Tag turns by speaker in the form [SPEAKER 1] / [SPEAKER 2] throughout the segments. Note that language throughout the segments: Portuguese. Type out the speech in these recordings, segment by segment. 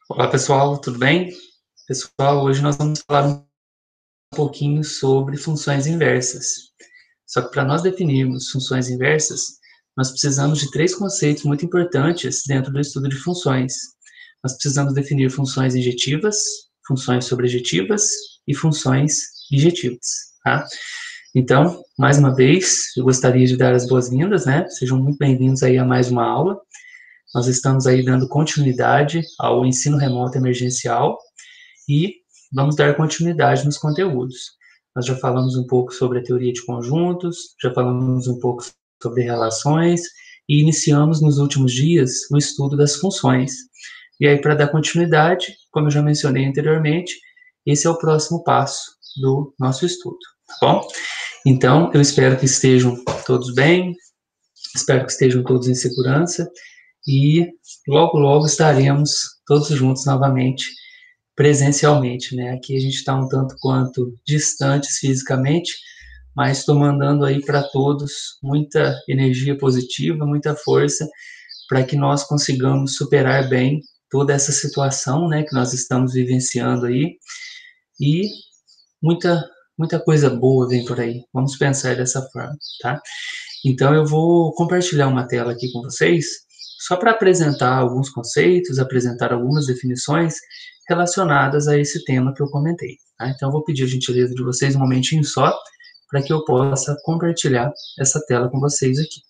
[SPEAKER 1] Olá, pessoal, tudo bem? Pessoal, hoje nós vamos falar um pouquinho sobre funções inversas. Só que para nós definirmos funções inversas, nós precisamos de três conceitos muito importantes dentro do estudo de funções. Nós precisamos definir funções injetivas, funções sobrejetivas e funções bijetivas, tá? Então, mais uma vez, eu gostaria de dar as boas-vindas, né? Sejam muito bem-vindos aí a mais uma aula. Nós estamos aí dando continuidade ao ensino remoto emergencial e vamos dar continuidade nos conteúdos. Nós já falamos um pouco sobre a teoria de conjuntos, já falamos um pouco sobre relações e iniciamos nos últimos dias o estudo das funções. E aí, para dar continuidade, como eu já mencionei anteriormente, esse é o próximo passo do nosso estudo, tá bom? Então, eu espero que estejam todos bem, espero que estejam todos em segurança e logo, logo estaremos todos juntos novamente, presencialmente, né? Aqui a gente está um tanto quanto distantes fisicamente, mas estou mandando aí para todos muita energia positiva, muita força, para que nós consigamos superar bem toda essa situação, né, que nós estamos vivenciando aí, e muita coisa boa vem por aí. Vamos pensar dessa forma, tá? Então, eu vou compartilhar uma tela aqui com vocês, só para apresentar alguns conceitos, apresentar algumas definições relacionadas a esse tema que eu comentei. Tá? Então, eu vou pedir a gentileza de vocês um momentinho só, para que eu possa compartilhar essa tela com vocês aqui.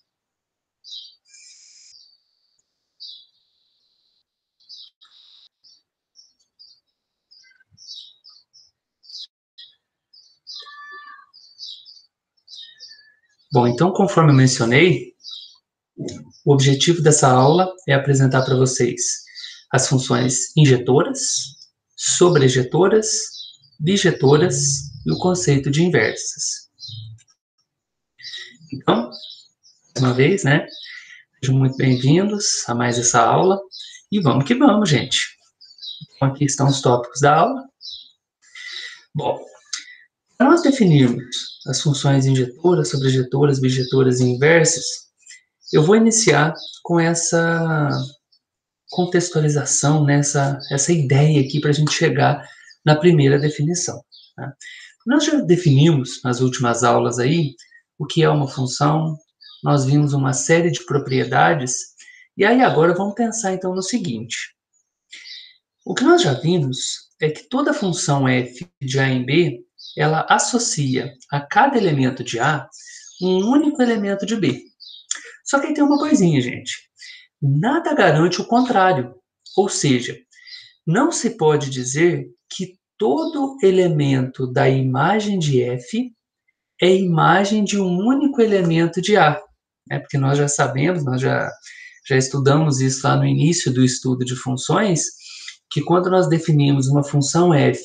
[SPEAKER 1] Bom, então, conforme eu mencionei, o objetivo dessa aula é apresentar para vocês as funções injetoras, sobrejetoras, bijetoras e o conceito de inversas. Então, mais uma vez, né? Sejam muito bem-vindos a mais essa aula e vamos que vamos, gente. Então, aqui estão os tópicos da aula. Bom, para nós definirmos as funções injetoras, sobrejetoras, bijetoras e inversas, eu vou iniciar com essa contextualização, né, essa ideia aqui para a gente chegar na primeira definição. Tá? Nós já definimos nas últimas aulas aí o que é uma função, nós vimos uma série de propriedades, e aí agora vamos pensar então no seguinte. O que nós já vimos é que toda função f de a em b, ela associa a cada elemento de A um único elemento de B. Só que aí tem uma coisinha, gente. Nada garante o contrário. Ou seja, não se pode dizer que todo elemento da imagem de F é imagem de um único elemento de A. Porque nós já sabemos, nós já estudamos isso lá no início do estudo de funções, que quando nós definimos uma função f,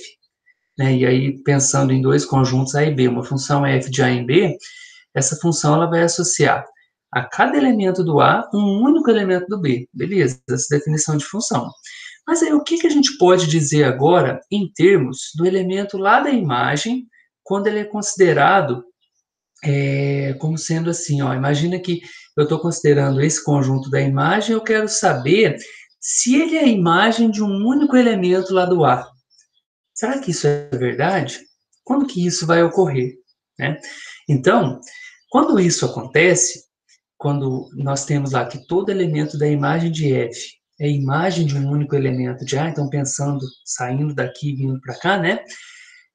[SPEAKER 1] né, e aí pensando em dois conjuntos A e B, uma função f de A em B, essa função ela vai associar a cada elemento do A um único elemento do B. Beleza, essa definição de função. Mas aí o que a gente pode dizer agora em termos do elemento lá da imagem, quando ele é considerado como sendo assim, ó, imagina que eu estou considerando esse conjunto da imagem, eu quero saber se ele é a imagem de um único elemento lá do A. Será que isso é verdade? Quando que isso vai ocorrer? Né? Então, quando isso acontece, quando nós temos lá que todo elemento da imagem de F é a imagem de um único elemento de A, então pensando, saindo daqui e vindo para cá, né?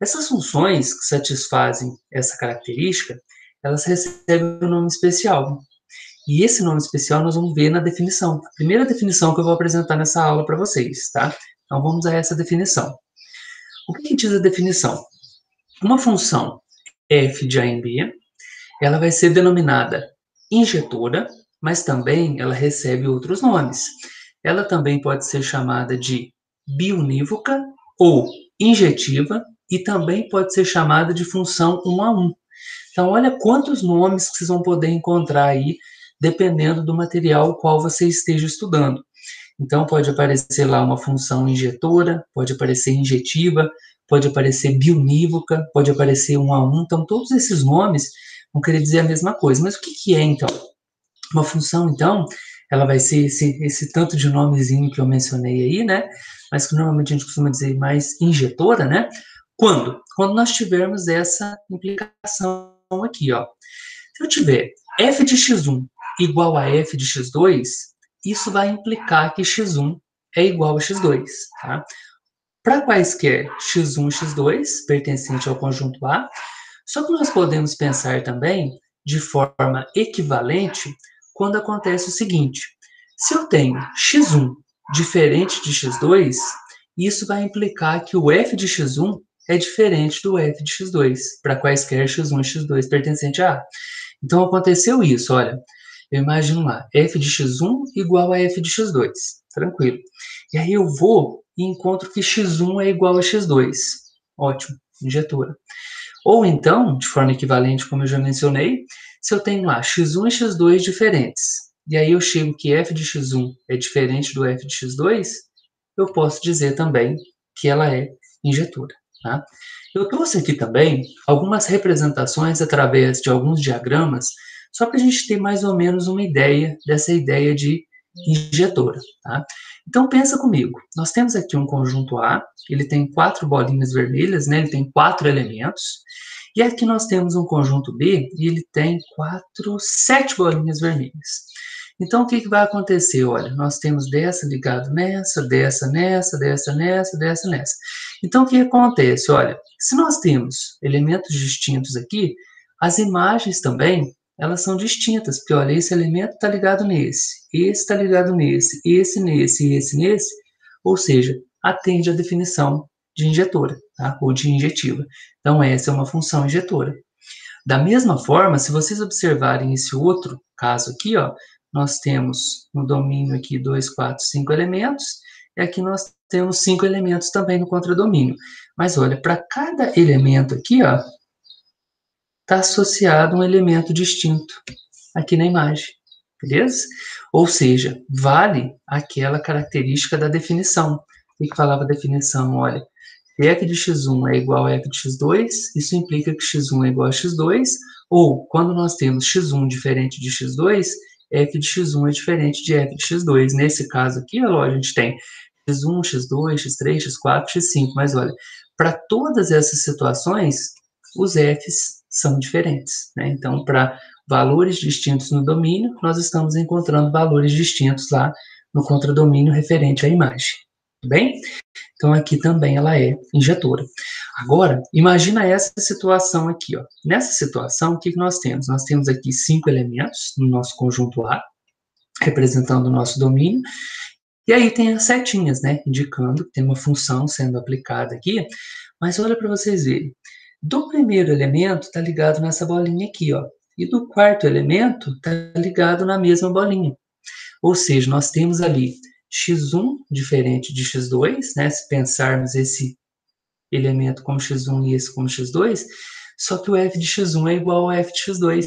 [SPEAKER 1] Essas funções que satisfazem essa característica, elas recebem um nome especial. E esse nome especial nós vamos ver na definição. A primeira definição que eu vou apresentar nessa aula para vocês, tá? Então vamos a essa definição. O que diz a definição? Uma função f de a em b, ela vai ser denominada injetora, mas também ela recebe outros nomes. Ela também pode ser chamada de biunívoca ou injetiva e também pode ser chamada de função 1 a 1. Então, olha quantos nomes que vocês vão poder encontrar aí, dependendo do material qual você esteja estudando. Então, pode aparecer lá uma função injetora, pode aparecer injetiva, pode aparecer biunívoca, pode aparecer 1 a 1. Então, todos esses nomes vão querer dizer a mesma coisa. Mas o que é, então? Uma função, então, ela vai ser esse tanto de nomezinho que eu mencionei aí, né? Mas que normalmente a gente costuma dizer mais injetora, né? Quando? Quando nós tivermos essa implicação aqui, ó. Se eu tiver f de x1 igual a f de x2, isso vai implicar que x1 é igual a x2, tá? Para quaisquer x1 e x2, pertencente ao conjunto A, só que nós podemos pensar também de forma equivalente quando acontece o seguinte: se eu tenho x1 diferente de x2, isso vai implicar que o f de x1 é diferente do f de x2, para quaisquer x1 e x2 pertencente a A. Então aconteceu isso, olha, eu imagino lá, f de x1 igual a f de x2, tranquilo. E aí eu vou e encontro que x1 é igual a x2, ótimo, injetora. Ou então, de forma equivalente, como eu já mencionei, se eu tenho lá x1 e x2 diferentes, e aí eu chego que f de x1 é diferente do f de x2, eu posso dizer também que ela é injetora, tá? Eu trouxe aqui também algumas representações através de alguns diagramas, só para a gente ter mais ou menos uma ideia dessa ideia de injetora, tá? Então pensa comigo, nós temos aqui um conjunto A, ele tem 4 bolinhas vermelhas, né? Ele tem 4 elementos, e aqui nós temos um conjunto B, e ele tem 7 bolinhas vermelhas. Então, o que vai acontecer? Olha, nós temos dessa ligado nessa, dessa nessa, dessa nessa, dessa nessa. Então, o que acontece? Olha, se nós temos elementos distintos aqui, as imagens também, elas são distintas, porque, olha, esse elemento está ligado nesse, esse está ligado nesse, esse nesse e esse nesse, ou seja, atende à definição de injetora, tá? Ou de injetiva. Então, essa é uma função injetora. Da mesma forma, se vocês observarem esse outro caso aqui, ó, nós temos no domínio aqui 2, 4, 5 elementos, e aqui nós temos 5 elementos também no contradomínio. Mas olha, para cada elemento aqui, ó, está associado um elemento distinto aqui na imagem, beleza? Ou seja, vale aquela característica da definição. O que falava a definição? Olha, se f de x1 é igual a f de x2, isso implica que x1 é igual a x2, ou quando nós temos x1 diferente de x2, f de x1 é diferente de f de x2. Nesse caso aqui, a gente tem x1, x2, x3, x4, x5, mas olha, para todas essas situações, os f's são diferentes, né? Então, para valores distintos no domínio, nós estamos encontrando valores distintos lá no contradomínio referente à imagem, tudo bem? Então, aqui também ela é injetora. Agora, imagina essa situação aqui, ó. Nessa situação, o que nós temos? Nós temos aqui 5 elementos no nosso conjunto A, representando o nosso domínio, e aí tem as setinhas, né, indicando que tem uma função sendo aplicada aqui, mas olha para vocês verem. Do primeiro elemento está ligado nessa bolinha aqui, ó, e do quarto elemento está ligado na mesma bolinha. Ou seja, nós temos ali x1 diferente de x2, né, se pensarmos esse elemento como x1 e esse como x2, só que o f de x1 é igual ao f de x2.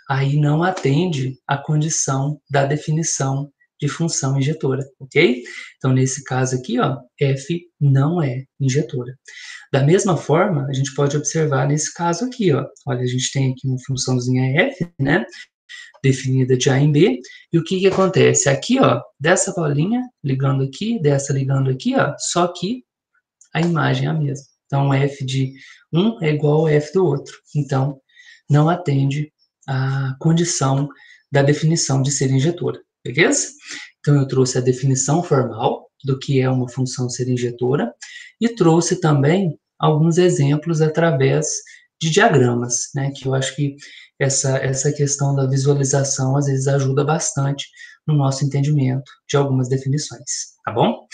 [SPEAKER 1] Aí não atende a condição da definição de função injetora, ok? Então, nesse caso aqui, ó, f não é injetora. Da mesma forma, a gente pode observar nesse caso aqui, ó. Olha, a gente tem aqui uma funçãozinha f, né? Definida de A em B, e o que acontece? Aqui, ó, dessa bolinha ligando aqui, dessa ligando aqui, ó, só que a imagem é a mesma. Então, f de um é igual a f do outro. Então, não atende a condição da definição de ser injetora, beleza? Então, eu trouxe a definição formal do que é uma função ser injetora e trouxe também alguns exemplos através de diagramas, né, que eu acho que essa questão da visualização às vezes ajuda bastante no nosso entendimento de algumas definições, tá bom?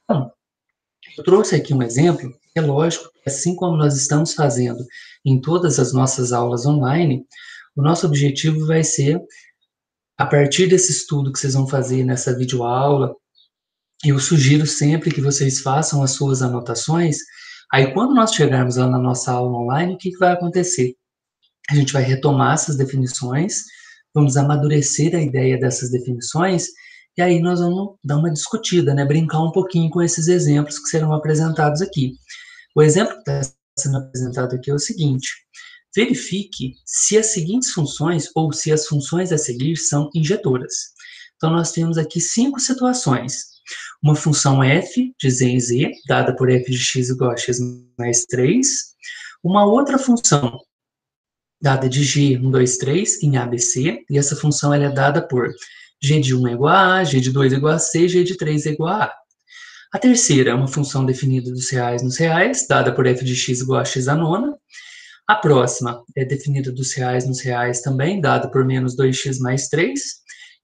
[SPEAKER 1] Então, eu trouxe aqui um exemplo, é lógico que assim como nós estamos fazendo em todas as nossas aulas online, o nosso objetivo vai ser, a partir desse estudo que vocês vão fazer nessa videoaula, eu sugiro sempre que vocês façam as suas anotações, aí quando nós chegarmos lá na nossa aula online, o que vai acontecer? A gente vai retomar essas definições, vamos amadurecer a ideia dessas definições, e aí nós vamos dar uma discutida, né, brincar um pouquinho com esses exemplos que serão apresentados aqui. O exemplo que está sendo apresentado aqui é o seguinte: verifique se as seguintes funções ou se as funções a seguir são injetoras. Então, nós temos aqui 5 situações. Uma função f de z em z, dada por f de x igual a x mais 3. Uma outra função dada de g, 1, 2, 3, em ABC, e essa função ela é dada por g de 1 é igual a A, g de 2 é igual a C, g de 3 é igual a A. A terceira é uma função definida dos reais nos reais, dada por f de x igual a x à nona. A próxima é definida dos reais nos reais também, dada por menos 2x mais 3.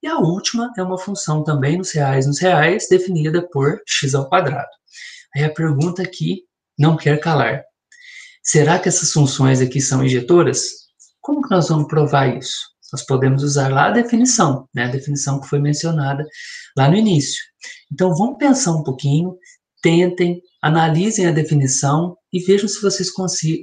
[SPEAKER 1] E a última é uma função também nos reais, definida por x ao quadrado. Aí a pergunta aqui não quer calar. Será que essas funções aqui são injetoras? Como que nós vamos provar isso? Nós podemos usar lá a definição, né? A definição que foi mencionada lá no início. Então, vamos pensar um pouquinho, tentem, analisem a definição e vejam se vocês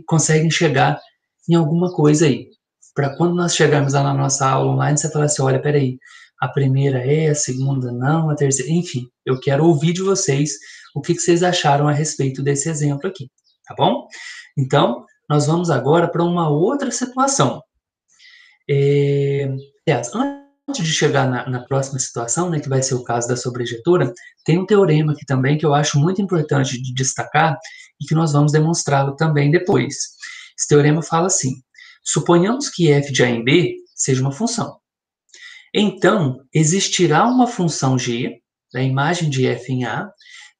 [SPEAKER 1] conseguem chegar em alguma coisa aí. Para quando nós chegarmos lá na nossa aula online, você falar assim, olha, peraí, a primeira é, a segunda não, a terceira... Enfim, eu quero ouvir de vocês o que vocês acharam a respeito desse exemplo aqui, tá bom? Então, nós vamos agora para uma outra situação. Aliás, antes de chegar na próxima situação, né, que vai ser o caso da sobrejetura, tem um teorema aqui também que eu acho muito importante de destacar e que nós vamos demonstrá-lo também depois. Esse teorema fala assim, suponhamos que f de A em B seja uma função. Então, existirá uma função g, da imagem de f em A,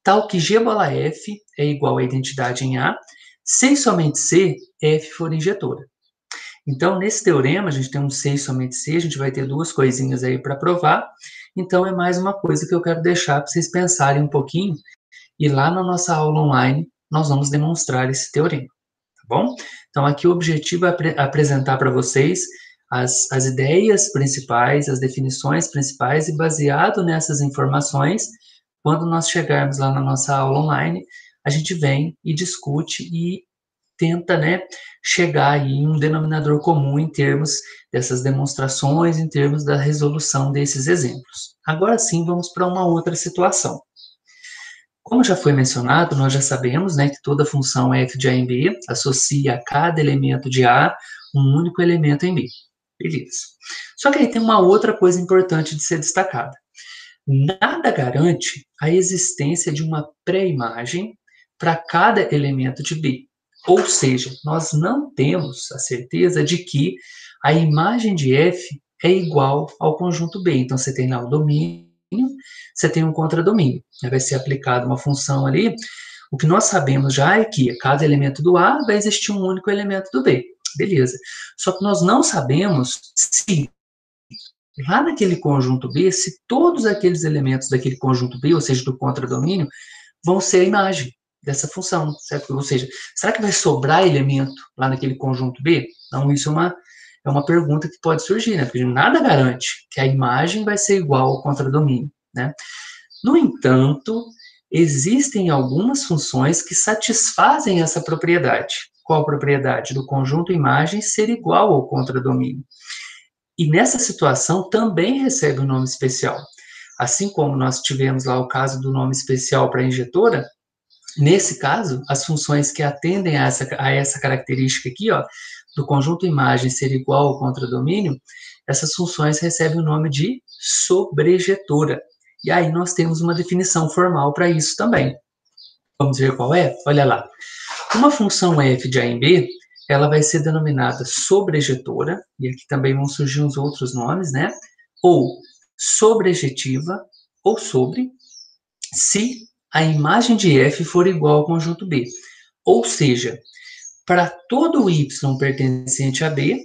[SPEAKER 1] tal que g bola f é igual à identidade em A, se e somente se f for injetora. Então, nesse teorema, a gente tem um se e somente se, a gente vai ter duas coisinhas aí para provar. Então, é mais uma coisa que eu quero deixar para vocês pensarem um pouquinho. E lá na nossa aula online, nós vamos demonstrar esse teorema, tá bom? Então, aqui o objetivo é apresentar para vocês as ideias principais, as definições principais, e baseado nessas informações, quando nós chegarmos lá na nossa aula online, a gente vem e discute e tenta, né, chegar aí em um denominador comum em termos dessas demonstrações, em termos da resolução desses exemplos. Agora sim, vamos para uma outra situação. Como já foi mencionado, nós já sabemos, né, que toda função f de A em B associa a cada elemento de A um único elemento em B. Beleza. Só que aí tem uma outra coisa importante de ser destacada. Nada garante a existência de uma pré-imagem para cada elemento de B. Ou seja, nós não temos a certeza de que a imagem de f é igual ao conjunto B. Então, você tem lá o domínio, você tem um contradomínio. Vai ser aplicada uma função ali. O que nós sabemos já é que a cada elemento do A vai existir um único elemento do B. Beleza. Só que nós não sabemos se lá naquele conjunto B, se todos aqueles elementos daquele conjunto B, ou seja, do contradomínio, vão ser a imagem dessa função, certo? Ou seja, será que vai sobrar elemento lá naquele conjunto B? Então, isso é uma pergunta que pode surgir, né? Porque nada garante que a imagem vai ser igual ao contradomínio, né? No entanto, existem algumas funções que satisfazem essa propriedade. Qual a propriedade? Do conjunto imagem ser igual ao contradomínio. E nessa situação também recebe um nome especial. Assim como nós tivemos lá o caso do nome especial para a injetora, nesse caso, as funções que atendem a essa característica aqui, ó, do conjunto imagem ser igual ao contradomínio, essas funções recebem o nome de sobrejetora. E aí nós temos uma definição formal para isso também. Vamos ver qual é? Olha lá. Uma função f de A em B, ela vai ser denominada sobrejetora, e aqui também vão surgir uns outros nomes, né? Ou sobrejetiva, ou sobre, se a imagem de f for igual ao conjunto B. Ou seja, para todo y pertencente a B,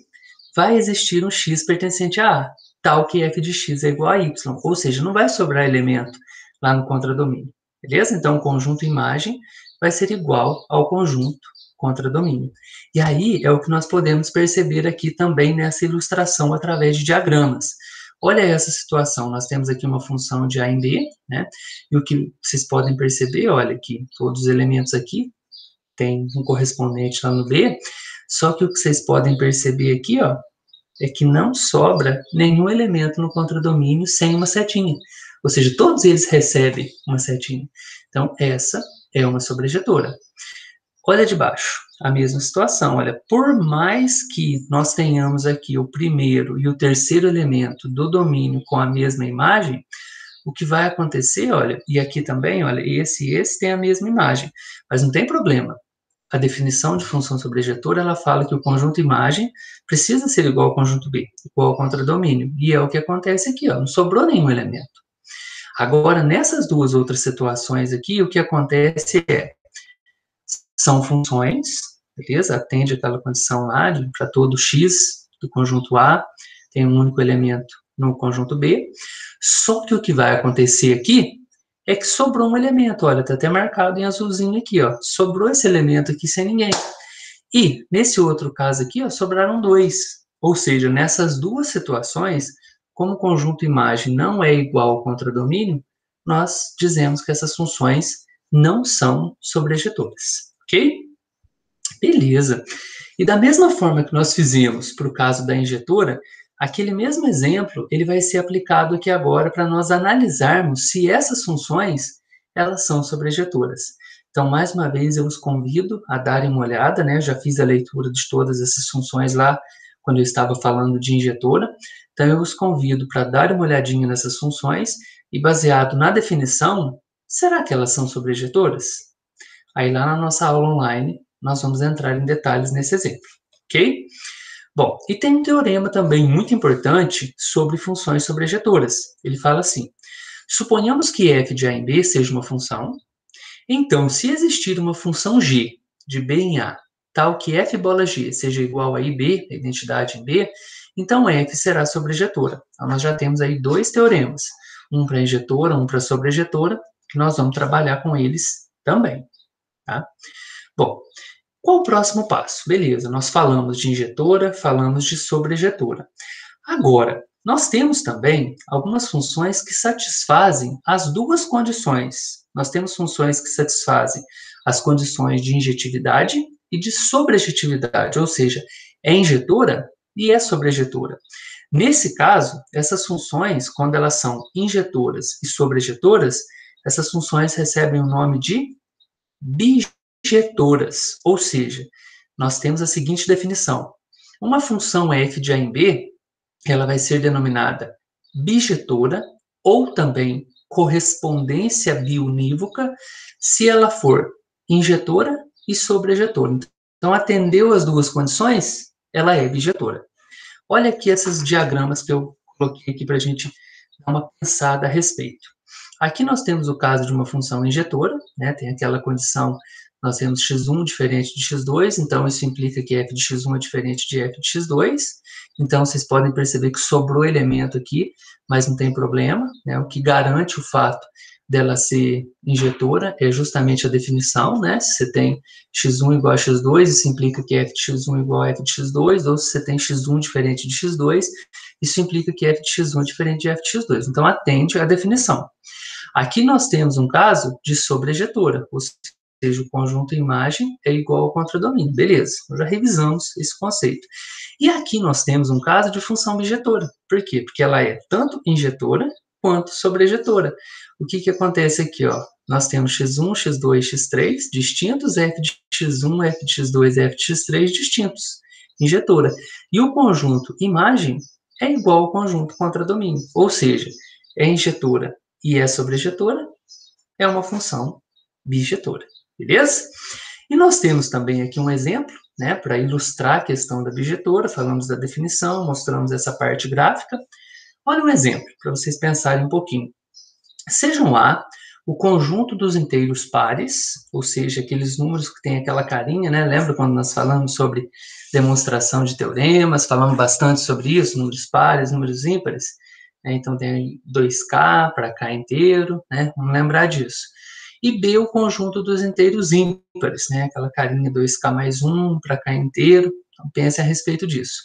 [SPEAKER 1] vai existir um x pertencente a A, tal que f de x é igual a y. Ou seja, não vai sobrar elemento lá no contradomínio. Beleza? Então, o conjunto imagem vai ser igual ao conjunto contradomínio. E aí é o que nós podemos perceber aqui também nessa ilustração através de diagramas. Olha essa situação, nós temos aqui uma função de A em B, né? E o que vocês podem perceber, olha que todos os elementos aqui têm um correspondente lá no B, só que o que vocês podem perceber aqui, ó, é que não sobra nenhum elemento no contradomínio sem uma setinha. Ou seja, todos eles recebem uma setinha. Então, essa é uma sobrejetora. Olha de baixo, a mesma situação. Olha, por mais que nós tenhamos aqui o primeiro e o terceiro elemento do domínio com a mesma imagem, o que vai acontecer, olha, e aqui também, olha, esse e esse tem a mesma imagem, mas não tem problema. A definição de função sobrejetora, ela fala que o conjunto imagem precisa ser igual ao conjunto B, igual ao contradomínio, e é o que acontece aqui, ó, não sobrou nenhum elemento. Agora, nessas duas outras situações aqui, o que acontece são funções, beleza? Atende aquela condição lá, para todo x do conjunto A, tem um único elemento no conjunto B, só que o que vai acontecer aqui é que sobrou um elemento, olha, tá até marcado em azulzinho aqui, ó, sobrou esse elemento aqui sem ninguém. E, nesse outro caso aqui, ó, sobraram dois, ou seja, nessas duas situações, como o conjunto imagem não é igual ao contradomínio, nós dizemos que essas funções não são sobrejetoras, ok? Beleza. E da mesma forma que nós fizemos para o caso da injetora, aquele mesmo exemplo, ele vai ser aplicado aqui agora para nós analisarmos se essas funções, elas são sobrejetoras. Então, mais uma vez, eu os convido a darem uma olhada, né? Eu já fiz a leitura de todas essas funções lá, quando eu estava falando de injetora. Então, eu os convido para dar uma olhadinha nessas funções e, baseado na definição, será que elas são sobrejetoras? Aí, lá na nossa aula online, nós vamos entrar em detalhes nesse exemplo, ok? Bom, e tem um teorema também muito importante sobre funções sobrejetoras. Ele fala assim: suponhamos que f de a em b seja uma função, então, se existir uma função g de b em a, tal que f bola g seja igual a ib, a identidade em b, então f será sobrejetora. Então, nós já temos aí dois teoremas, um para injetora, um para sobrejetora, que nós vamos trabalhar com eles também, tá? Bom, qual o próximo passo? Beleza, nós falamos de injetora, falamos de sobrejetora. Agora, nós temos também algumas funções que satisfazem as duas condições. Nós temos funções que satisfazem as condições de injetividade e de sobrejetividade, ou seja, é injetora e é sobrejetora. Nesse caso, essas funções, quando elas são injetoras e sobrejetoras, essas funções recebem o nome de bijetoras, ou seja, nós temos a seguinte definição: uma função f de a em b, ela vai ser denominada bijetora ou também correspondência biunívoca se ela for injetora e sobrejetora. Então, atendeu as duas condições, ela é bijetora. Olha aqui esses diagramas que eu coloquei aqui para a gente dar uma pensada a respeito. Aqui nós temos o caso de uma função injetora, né? Tem aquela condição, nós temos x1 diferente de x2, então isso implica que f de x1 é diferente de f de x2. Então, vocês podem perceber que sobrou elemento aqui, mas não tem problema, né? O que garante o fato dela ser injetora é justamente a definição, né? Se você tem x1 igual a x2, isso implica que f de x1 igual a f de x2, ou se você tem x1 diferente de x2, isso implica que f de x1 é diferente de f de x2. Então, atende à definição. Aqui nós temos um caso de sobrejetora, ou seja, o conjunto imagem é igual ao contradomínio. Beleza, nós já revisamos esse conceito. E aqui nós temos um caso de função bijetora. Por quê? Porque ela é tanto injetora quanto sobrejetora. O que acontece aqui? Ó? Nós temos x1, x2, x3 distintos, f de x1, f de x2 e f de x3 distintos, injetora. E o conjunto imagem é igual ao conjunto contradomínio, ou seja, é injetora e é sobrejetora, é uma função bijetora, beleza? E nós temos também aqui um exemplo, né, para ilustrar a questão da bijetora, falamos da definição, mostramos essa parte gráfica. Olha um exemplo, para vocês pensarem um pouquinho. Sejam A o conjunto dos inteiros pares, ou seja, aqueles números que tem aquela carinha, né? Lembra quando nós falamos sobre demonstração de teoremas, falamos bastante sobre isso, números pares, números ímpares? Então, tem 2K para K inteiro, né? Vamos lembrar disso. E B, o conjunto dos inteiros ímpares, né? Aquela carinha 2K mais 1 para K inteiro. Então, pense a respeito disso.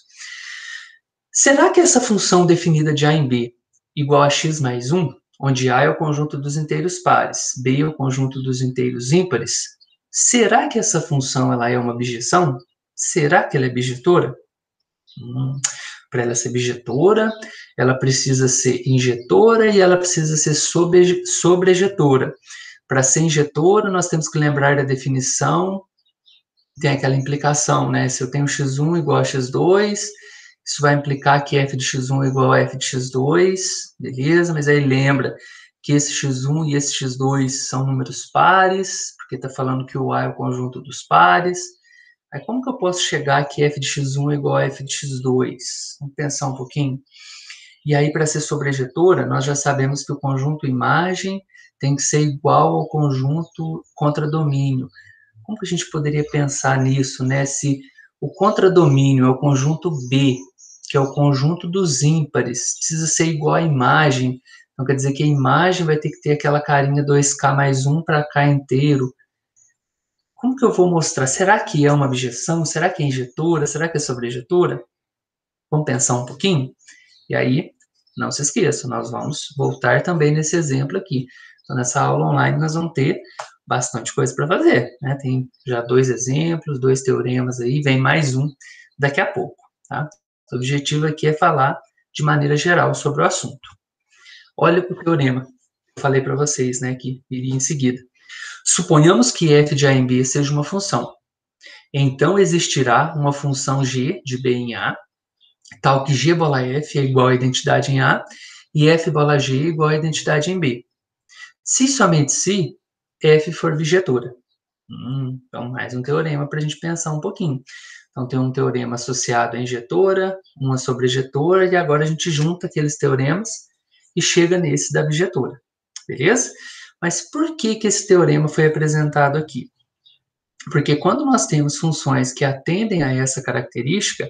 [SPEAKER 1] Será que essa função definida de A em B igual a x mais 1, onde A é o conjunto dos inteiros pares, B é o conjunto dos inteiros ímpares, será que essa função ela é uma bijeção? Será que ela é bijetora? Para ela ser bijetora, ela precisa ser injetora e ela precisa ser sobrejetora. Para ser injetora, nós temos que lembrar da definição tem aquela implicação, né? Se eu tenho x1 igual a x2, isso vai implicar que f de x1 é igual a f de x2, beleza? Mas aí lembra que esse x1 e esse x2 são números pares, porque está falando que o A é o conjunto dos pares. Aí como que eu posso chegar que f de x1 é igual a f de x2? Vamos pensar um pouquinho. E aí, para ser sobrejetora, nós já sabemos que o conjunto imagem tem que ser igual ao conjunto contradomínio. Como que a gente poderia pensar nisso, né? Se o contradomínio é o conjunto B, que é o conjunto dos ímpares, precisa ser igual à imagem. Então, quer dizer que a imagem vai ter que ter aquela carinha 2K mais 1 para K inteiro. Como que eu vou mostrar? Será que é uma abjeção? Será que é injetora? Será que é sobrejetora? Vamos pensar um pouquinho? E aí, não se esqueça, nós vamos voltar também nesse exemplo aqui. Então, nessa aula online, nós vamos ter bastante coisa para fazer, né? Tem já 2 exemplos, 2 teoremas aí, vem mais um daqui a pouco, tá? O objetivo aqui é falar de maneira geral sobre o assunto. Olha para o teorema que eu falei para vocês, né, que iria em seguida. Suponhamos que f de A em B seja uma função. Então, existirá uma função g de B em A, tal que g bola f é igual à identidade em A e f bola g é igual à identidade em B. Se somente se f for bijetora. Então, mais um teorema para a gente pensar um pouquinho. Então, tem um teorema associado à injetora, uma sobrejetora, e agora a gente junta aqueles teoremas e chega nesse da bijetora. Beleza? Mas por que esse teorema foi apresentado aqui? Porque quando nós temos funções que atendem a essa característica,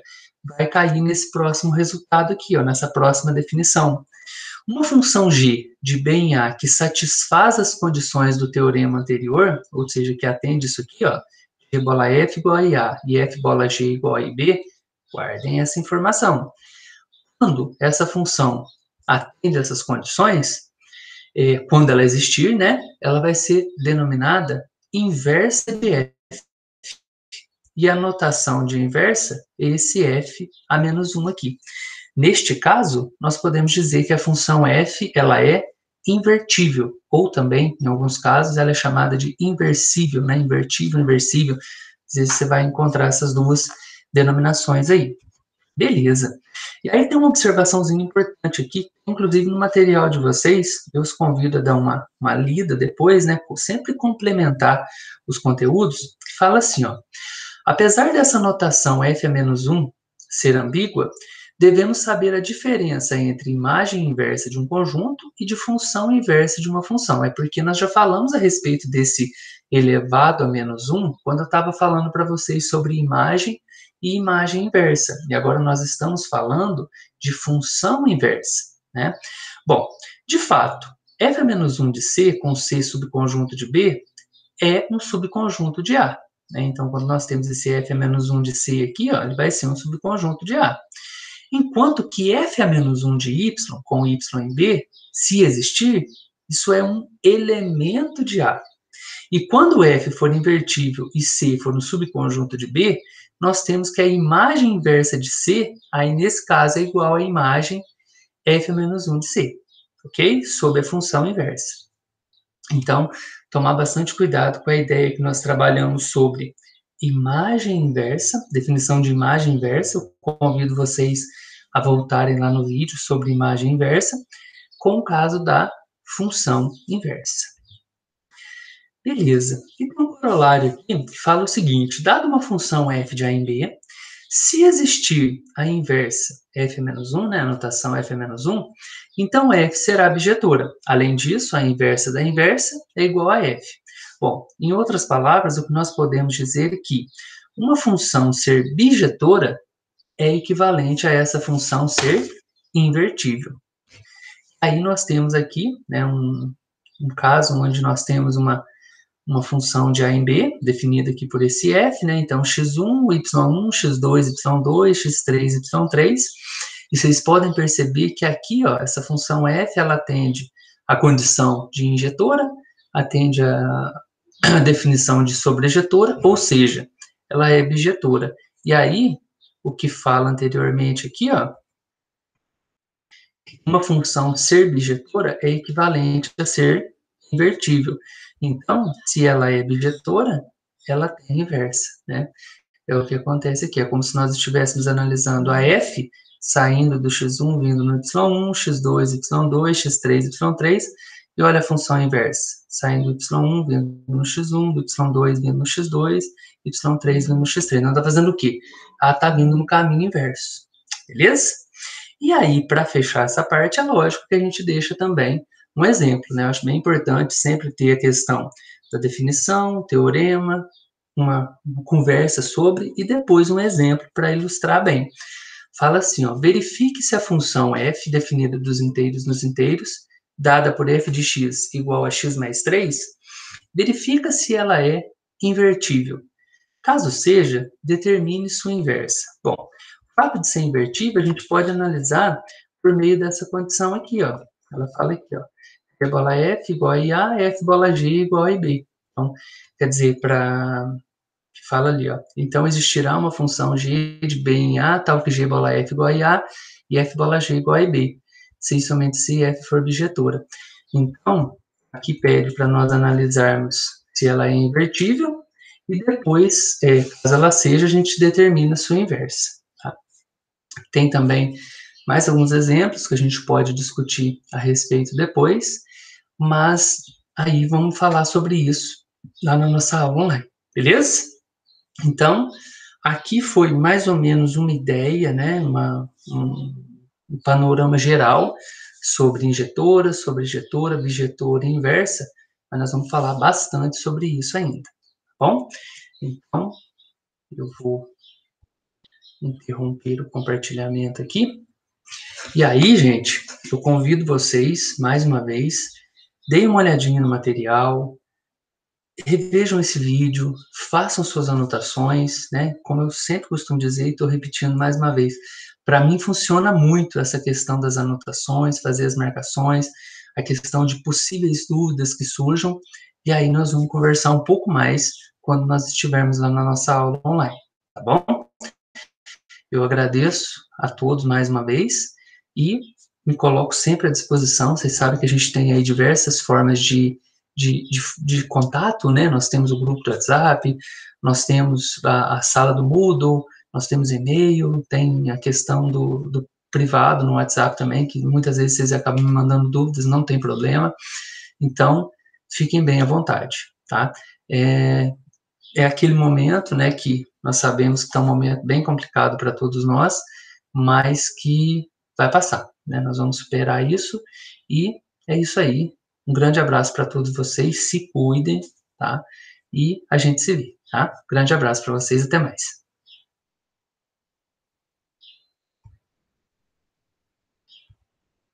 [SPEAKER 1] vai cair nesse próximo resultado aqui, ó, nessa próxima definição. Uma função g de B em A que satisfaz as condições do teorema anterior, ou seja, que atende isso aqui, ó, g bola f igual a IA e f bola g igual a IB, guardem essa informação. Quando essa função atende essas condições, quando ela existir, né, ela vai ser denominada inversa de f. E a notação de inversa é esse f a menos 1 aqui. Neste caso, nós podemos dizer que a função f ela é invertível, ou também, em alguns casos, ela é chamada de inversível, né? Invertível, inversível. Às vezes você vai encontrar essas duas denominações aí. Beleza. E aí tem uma observaçãozinha importante aqui, inclusive no material de vocês, eu os convido a dar uma lida depois, né? Sempre complementar os conteúdos, que fala assim, ó. Apesar dessa notação f a menos 1 ser ambígua, devemos saber a diferença entre imagem inversa de um conjunto e de função inversa de uma função. É porque nós já falamos a respeito desse elevado a menos 1 quando eu estava falando para vocês sobre imagem e imagem inversa. E agora nós estamos falando de função inversa, né? Bom, de fato, f a menos 1 de C com C subconjunto de B é um subconjunto de A. Né? Então, quando nós temos esse f a menos 1 de C aqui, ó, ele vai ser um subconjunto de A. Enquanto que f a menos 1 de y, com y em B, se existir, isso é um elemento de A. E quando f for invertível e C for um subconjunto de B, nós temos que a imagem inversa de C, aí nesse caso, é igual à imagem f a menos 1 de C, ok? Sob a função inversa. Então, tomar bastante cuidado com a ideia que nós trabalhamos sobre imagem inversa, definição de imagem inversa. Eu convido vocês a voltarem lá no vídeo sobre imagem inversa, com o caso da função inversa. Beleza. E tem um corolário aqui que fala o seguinte: dado uma função f de A em B, se existir a inversa f menos 1, né, a notação f menos 1, então f será bijetora. Além disso, a inversa da inversa é igual a f. Bom, em outras palavras, o que nós podemos dizer é que uma função ser bijetora é equivalente a essa função ser invertível. Aí nós temos aqui, né, um caso onde nós temos uma função de A em B, definida aqui por esse f, né? Então, x1, y1, x2, y2, x3, y3. E vocês podem perceber que aqui, ó, essa função f, ela atende a condição de injetora, atende a definição de sobrejetora, ou seja, ela é bijetora. E aí, o que fala anteriormente aqui, ó, uma função ser bijetora é equivalente a ser invertível. Então, se ela é bijetora, ela tem inversa, né? É o que acontece aqui, é como se nós estivéssemos analisando a f saindo do x1, vindo no y1, x2, y2, x3, y3, e olha a função inversa, saindo do y1, vindo no x1, do y2, vindo no x2, y3, vindo no x3. Nós está fazendo o quê? Ela está vindo no caminho inverso, beleza? E aí, para fechar essa parte, é lógico que a gente deixa também um exemplo, né? Eu acho bem importante sempre ter a questão da definição, teorema, uma conversa sobre e depois um exemplo para ilustrar bem. Fala assim, ó, verifique se a função f definida dos inteiros nos inteiros, dada por f de x igual a x mais 3, verifica se ela é invertível. Caso seja, determine sua inversa. Bom, o fato de ser invertível a gente pode analisar por meio dessa condição aqui, ó. Ela fala aqui, ó, f bola f igual a IA, f bola g igual a IB. Então, quer dizer, fala ali, ó. Então, existirá uma função g de b em a, tal que g bola f igual a IA e f bola g igual a IB, se e somente se f for bijetora. Então, aqui pede para nós analisarmos se ela é invertível e depois, caso ela seja, a gente determina a sua inversa. Tá? Tem também mais alguns exemplos que a gente pode discutir a respeito depois, mas aí vamos falar sobre isso lá na nossa aula online, beleza? Então, aqui foi mais ou menos uma ideia, né, um panorama geral sobre injetora, bijetora e inversa, mas nós vamos falar bastante sobre isso ainda, tá bom? Então, eu vou interromper o compartilhamento aqui. E aí, gente, eu convido vocês, mais uma vez, deem uma olhadinha no material, revejam esse vídeo, façam suas anotações, né? Como eu sempre costumo dizer, e estou repetindo mais uma vez, para mim funciona muito essa questão das anotações, fazer as marcações, a questão de possíveis dúvidas que surjam, e aí nós vamos conversar um pouco mais quando nós estivermos lá na nossa aula online, tá bom? Eu agradeço a todos mais uma vez e me coloco sempre à disposição. Vocês sabem que a gente tem aí diversas formas de contato, né? Nós temos o grupo do WhatsApp, nós temos a sala do Moodle, nós temos e-mail, tem a questão do privado no WhatsApp também, que muitas vezes vocês acabam me mandando dúvidas, não tem problema. Então, fiquem bem à vontade, tá? É aquele momento, né, que nós sabemos que está um momento bem complicado para todos nós, mas que vai passar, né? Nós vamos superar isso e é isso aí. Um grande abraço para todos vocês, se cuidem, tá? E a gente se vê, tá? Grande abraço para vocês, até mais.